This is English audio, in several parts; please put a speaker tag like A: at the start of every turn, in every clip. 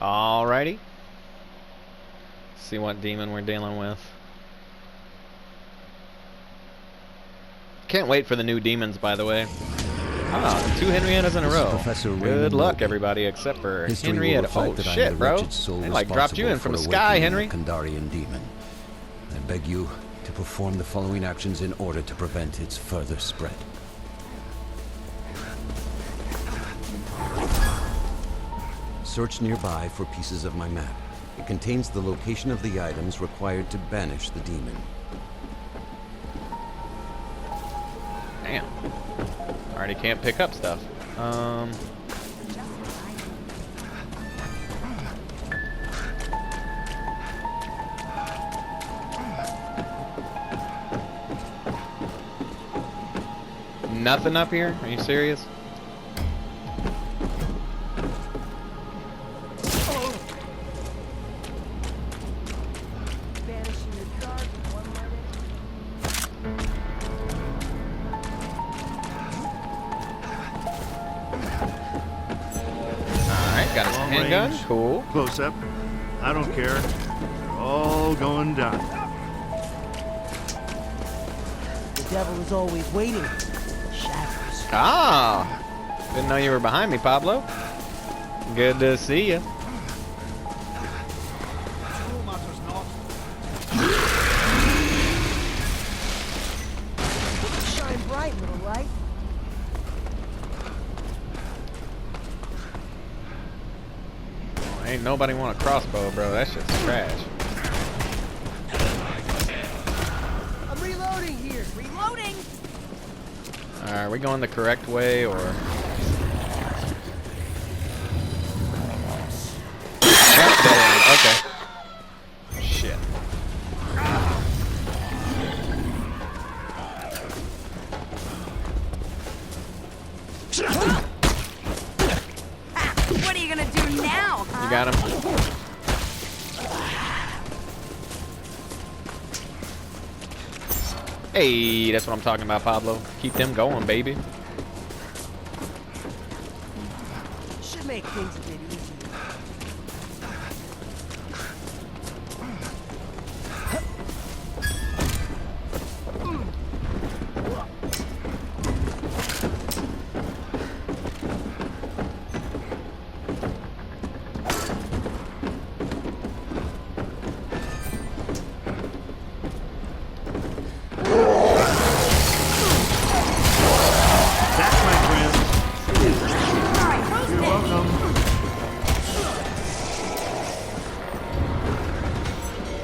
A: Alrighty. See what demon we're dealing with. Can't wait for the new demons, by the way. Ah, 2 Henriettas in a row. Good luck, everybody, except for Henrietta. Oh, shit, bro. They, like, dropped you in from the sky, Henry.
B: Kandarian demon. I beg you to perform the following actions in order to prevent its further spread. Search nearby for pieces of my map. It contains the location of the items required to banish the demon.
A: Damn. Already can't pick up stuff. Nothing up here? Are you serious? Got his handgun. Cool.
C: Close up. I don't care. All going down.
D: The devil is always waiting. Shadows.
A: Ah! Didn't know you were behind me, Pablo. Good to see you.
D: Shine bright, little light.
A: Ain't nobody want a crossbow, bro. That shit's trash.
D: I'm reloading here. Reloading.
A: Alright, are we going the correct way or? Okay. Shit.
E: What are you gonna do now, huh?
A: You got him. Hey, that's what I'm talking about, Pablo. Keep them going, baby.
D: Should make things a bit easier.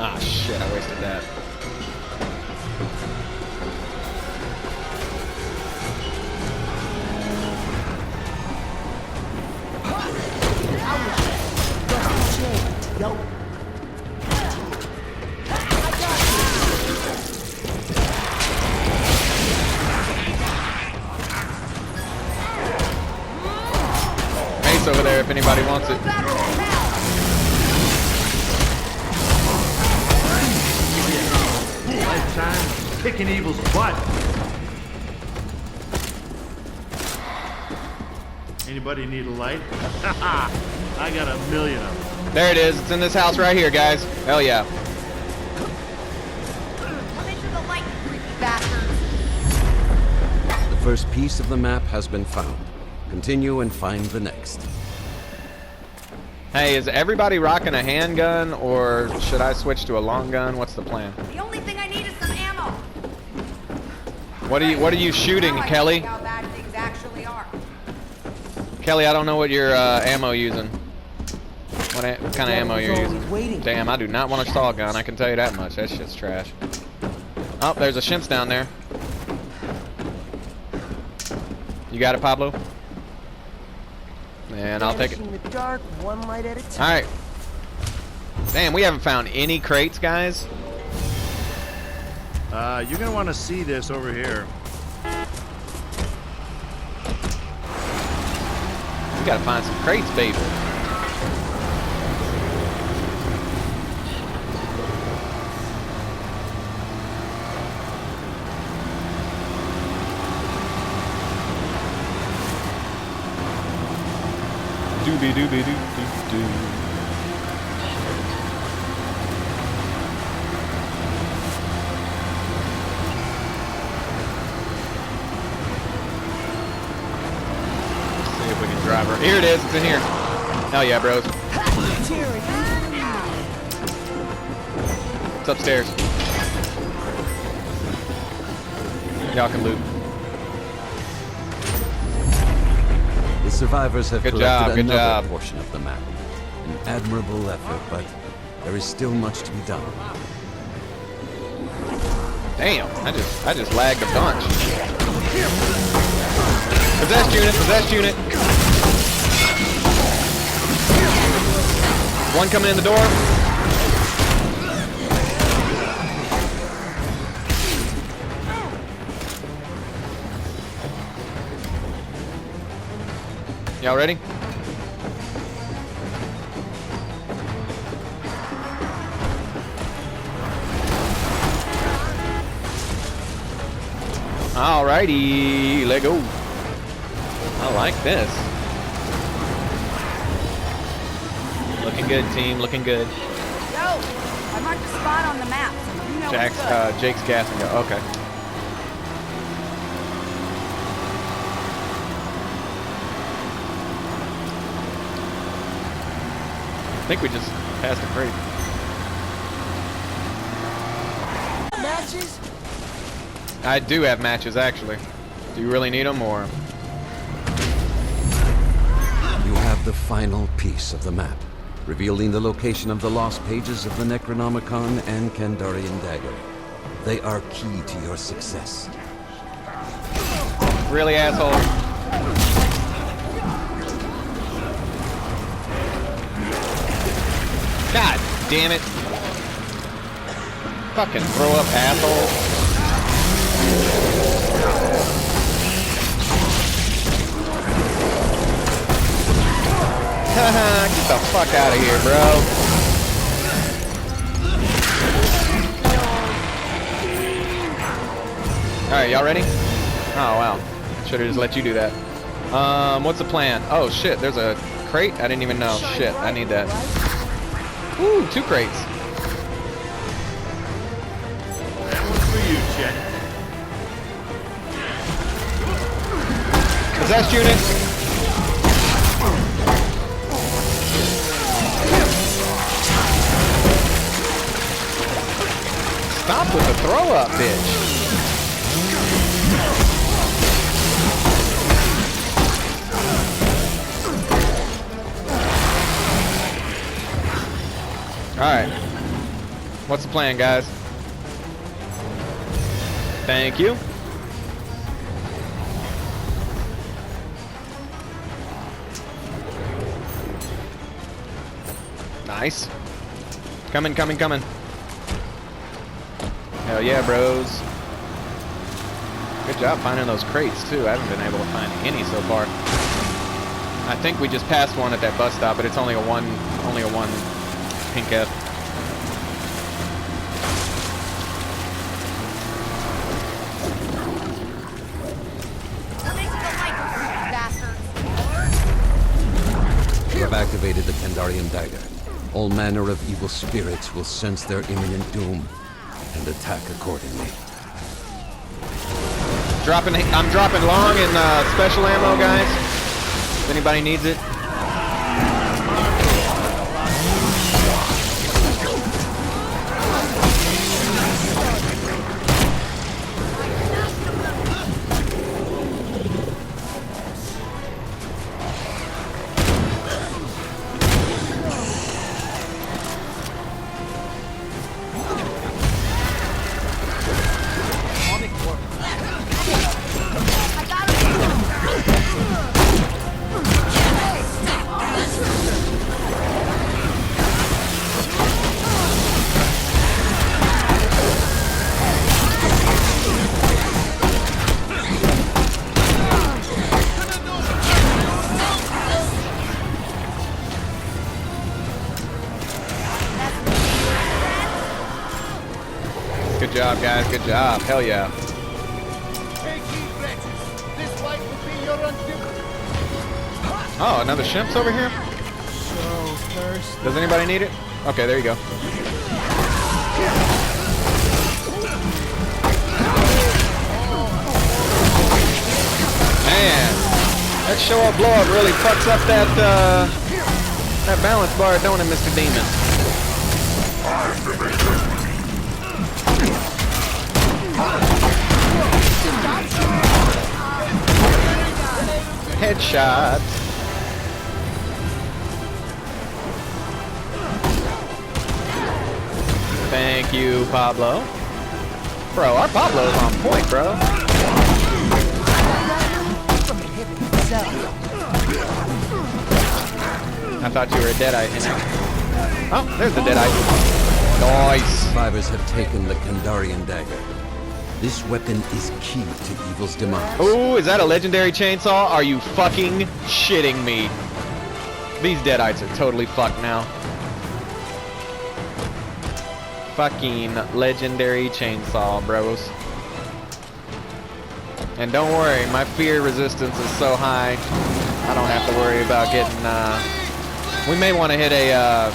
A: Ah, shit, I wasted that.
D: Yo.
A: Mace over there if anybody wants it.
C: Lifetime kicking evil's butt. Anybody need a light? I got a million of them.
A: There it is. It's in this house right here, guys. Hell yeah.
E: Come into the light, you freaky bastards.
B: The first piece of the map has been found. Continue and find the next.
A: Hey, is everybody rocking a handgun, or should I switch to a long gun? What's the plan?
E: The only thing I need is some ammo.
A: What are you shooting,
E: Now I
A: Kelly?
E: see how bad things actually are.
A: Kelly, I don't know what your ammo using. What kind of ammo you're using? Damn, I do not want a saw gun. I can tell you that much. That shit's trash. Oh, there's a shimps down there. You got it, Pablo? And I'll take it.
D: In the dark, one light at a time.
A: All right. Damn, we haven't found any crates, guys.
C: You're gonna want to see this over here.
A: We gotta find some crates, baby. Doobie doobie doo doo doo. Here it is. It's in here. Hell yeah, bros. It's upstairs. Y'all can loot.
B: The survivors have
A: Good job,
B: collected
A: good
B: another
A: job.
B: portion of the map. An admirable effort, but there is still much to be done.
A: Damn, I just lagged a bunch. Possessed unit, possessed unit. One coming in the door. Y'all ready? Alrighty, let go. I like this. Looking good, team. Looking good.
E: Yo, I marked a spot on the map, so you know
A: Jack's,
E: what's good.
A: Jake's gassing. Okay. I think we just passed a crate.
D: Matches?
A: I do have matches, actually. Do you really need them, or?
B: You have the final piece of the map, revealing the location of the lost pages of the Necronomicon and Kandarian dagger. They are key to your success.
A: Really, asshole? God damn it. Fucking throw up, asshole. Haha, get the fuck out of here, bro. Alright, y'all ready? Oh, wow. Should've just let you do that. What's the plan? Oh, shit, there's a crate? I didn't even know. Shit, I need that. Ooh, 2 crates.
C: That one's for you, Chet.
A: Possessed unit. Stop with the throw up, bitch. Alright. What's the plan, guys? Thank you. Nice. Coming, coming, coming. Hell yeah, bros. Good job finding those crates, too. I haven't been able to find any so far. I think we just passed one at that bus stop, but it's only a one pink F.
E: Come into the light, you bastards.
B: You have activated the Kandarian dagger. All manner of evil spirits will sense their imminent doom and attack accordingly.
A: I'm dropping long and special ammo, guys. If anybody needs it. Good job, guys. Good job. Hell yeah. Oh, another shimp's over here?
D: So thirsty.
A: Does anybody need it? Okay, there you go. Man. That show up blow up really fucks up that that balance bar, don't it, Mr. Demon? Headshot. Thank you, Pablo. Bro, our Pablo's on point, bro. I thought you were a Deadite. Oh, there's the Deadite. Nice.
B: Survivors have taken the Kandarian dagger. This weapon is key to evil's demise.
A: Ooh, is that a legendary chainsaw? Are you fucking shitting me? These Deadites are totally fucked now. Fucking legendary chainsaw, bros. And don't worry, my fear resistance is so high, I don't have to worry about getting, we may want to hit a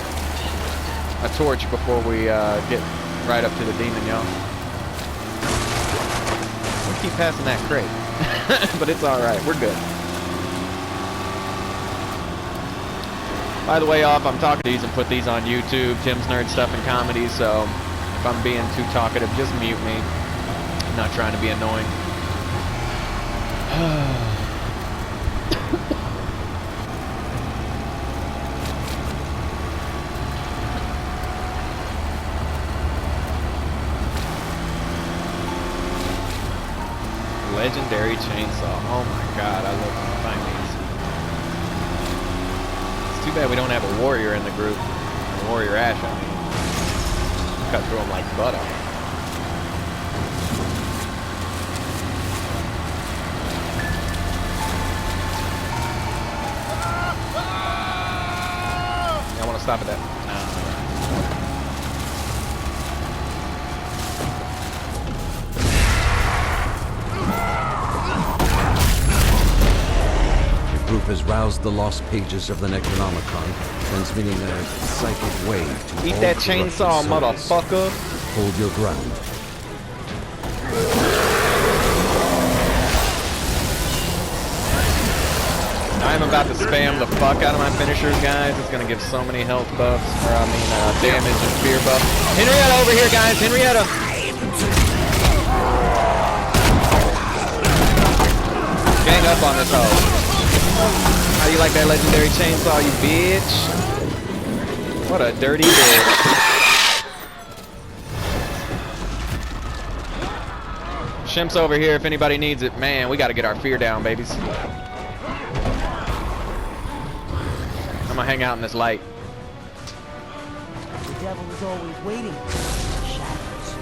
A: torch before we get right up to the demon, y'all. We keep passing that crate, but it's alright, we're good. By the way, off, I'm talking to these and put these on YouTube, Tim's Nerd Stuff and Comedy, so if I'm being too talkative, just mute me. I'm not trying to be annoying. Legendary chainsaw. Oh my god, I love to find these. It's too bad we don't have a warrior in the group. A warrior Ash, I mean. Cut through them like butter. I want to stop at that.
B: The group has roused the lost pages of the Necronomicon, transmitting a psychic wave to
A: Eat
B: all
A: that
B: corrupted
A: chainsaw,
B: souls.
A: motherfucker.
B: Hold your ground.
A: I'm about to spam the fuck out of my finishers, guys. It's gonna give so many health buffs, or I mean, damage and fear buffs. Henrietta over here, guys. Henrietta. Gang up on this hoe. How you like that legendary chainsaw, you bitch? What a dirty bitch. Shimp's over here if anybody needs it. Man, we gotta get our fear down, babies. I'm gonna hang out in this light.
D: The devil is always waiting. Shadows.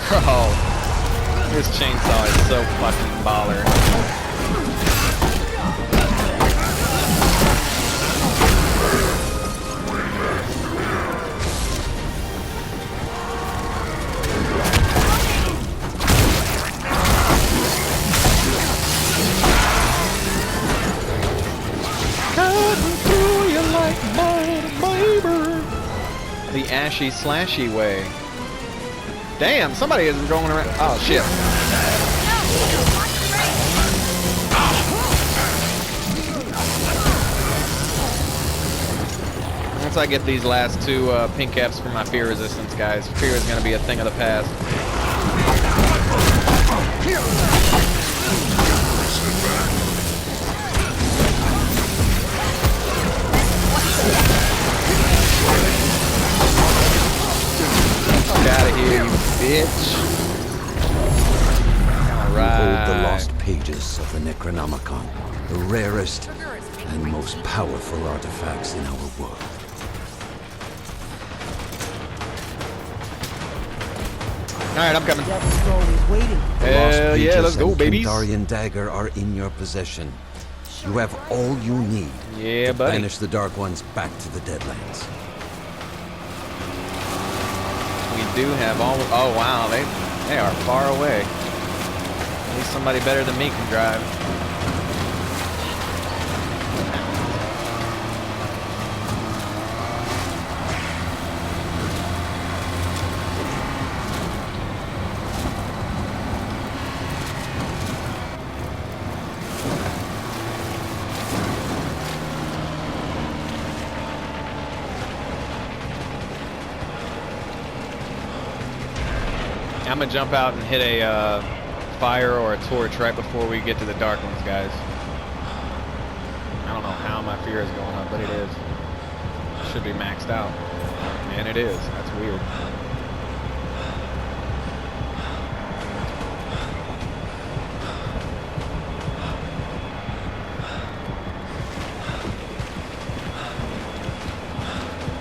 A: Bro, this chainsaw is so fucking baller. The ashy slashy way. Damn, somebody is going around. Oh shit. Once I get these last two pink caps for my fear resistance, guys, fear is going to be a thing of the past. Fuck out of here, you bitch. Alright.
B: Behold the lost pages of the Necronomicon, the rarest and most powerful artifacts in our world.
A: Alright, I'm coming.
D: The devil is always waiting.
A: Hell yeah, let's go, babies.
B: The Kandarian dagger are in your possession. You have all you need
A: Yeah,
B: to
A: buddy.
B: banish the Dark Ones back to the Deadlands.
A: We do have all. Oh wow, they are far away. At least somebody better than me can drive. I'm gonna jump out and hit a fire or a torch right before we get to the dark ones, guys. I don't know how my fear is going up, but it is. It should be maxed out. And it is. That's weird.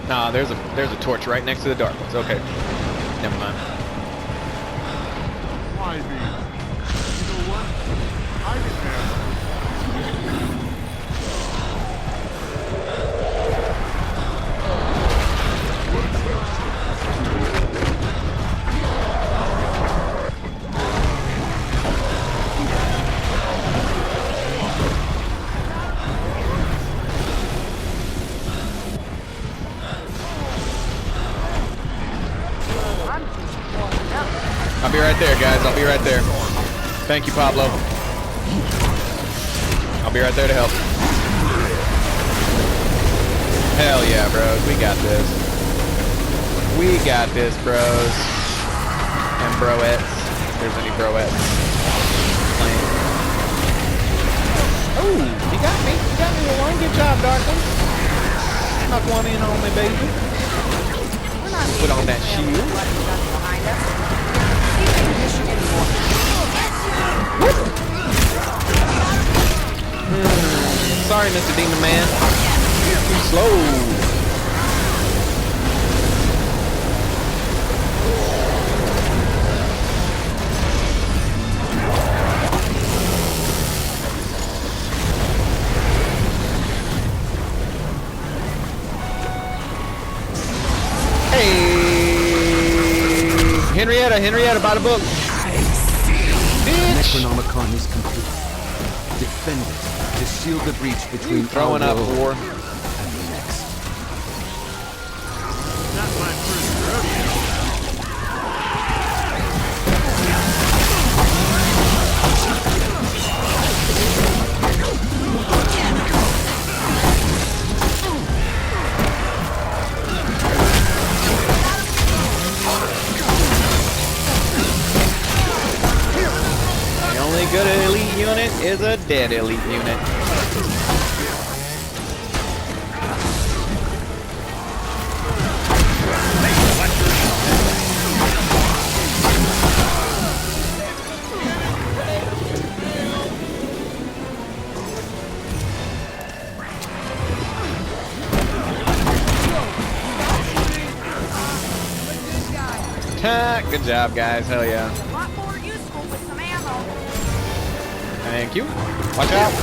A: Nah, there's a torch right next to the dark ones. Okay. Never mind.
C: Why me? You know what? I didn't have
A: I'll be right there, guys. I'll be right there. Thank you, Pablo. I'll be right there to help. Hell yeah, bros. We got this. We got this, bros. And broettes. If there's any broettes. Oh, you got me. You got me with one. Good job, Darkling. Snuck one in on me, baby. Put on that shield. Sorry, Mr. Demon Man. Too slow. Hey, Henrietta, buy the book.
B: Necronomicon is complete. Defend it to seal the breach between
A: throwing up war.
C: not my first rodeo.
A: The only good elite unit is a dead elite unit. Good job, guys. Hell yeah.
E: A lot more useful with some ammo.
A: Thank you. Watch out.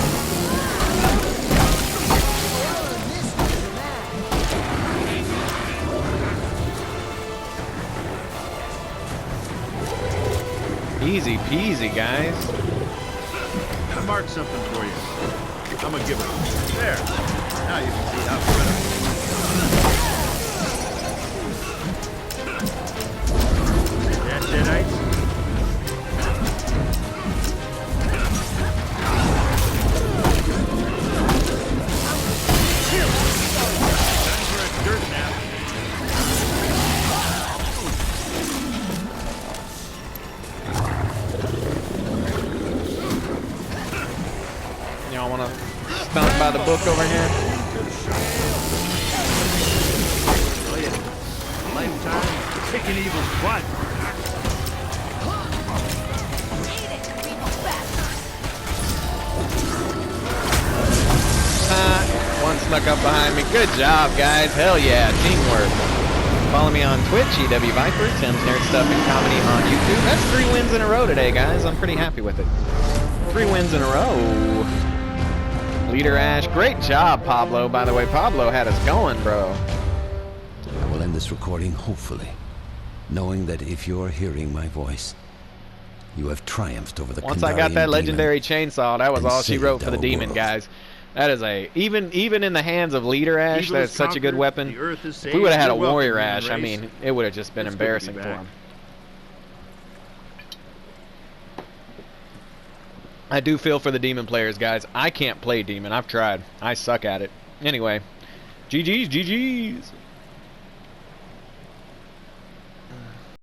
A: Easy peasy, guys.
C: I marked something for you. I'm gonna give it. There. Now you can see how good. Deadites? Time for a dirt nap.
A: Y'all wanna stomp by the book over here?
C: Oh yeah. Lifetime kicking evil's butt.
A: One snuck up behind me. Good job, guys. Hell yeah. Teamwork. Follow me on Twitch, EW Viper, Tim's Nerd Stuff and Comedy on YouTube. That's 3 wins in a row today, guys. I'm pretty happy with it. 3 wins in a row. Leader Ash. Great job, Pablo. By the way, Pablo had us going, bro.
B: I will end this recording, hopefully, knowing that if you're hearing my voice, you have triumphed over the
A: Once I got that
B: Kandarian
A: legendary
B: demon
A: chainsaw, that was
B: and
A: all she
B: saved
A: wrote for the
B: our
A: demon,
B: world.
A: guys. That is a even in the hands of Leader Ash,
C: Evil
A: that's
C: is
A: such a good
C: conquered,
A: weapon.
C: the earth is
A: If
C: saved,
A: we would have had a
C: you're welcome,
A: Warrior
C: human
A: Ash, I
C: race.
A: mean, it would have just been
C: It's good to be
A: embarrassing for
C: back.
A: him. I do feel for the demon players, guys. I can't play demon. I've tried. I suck at it. Anyway, GG's.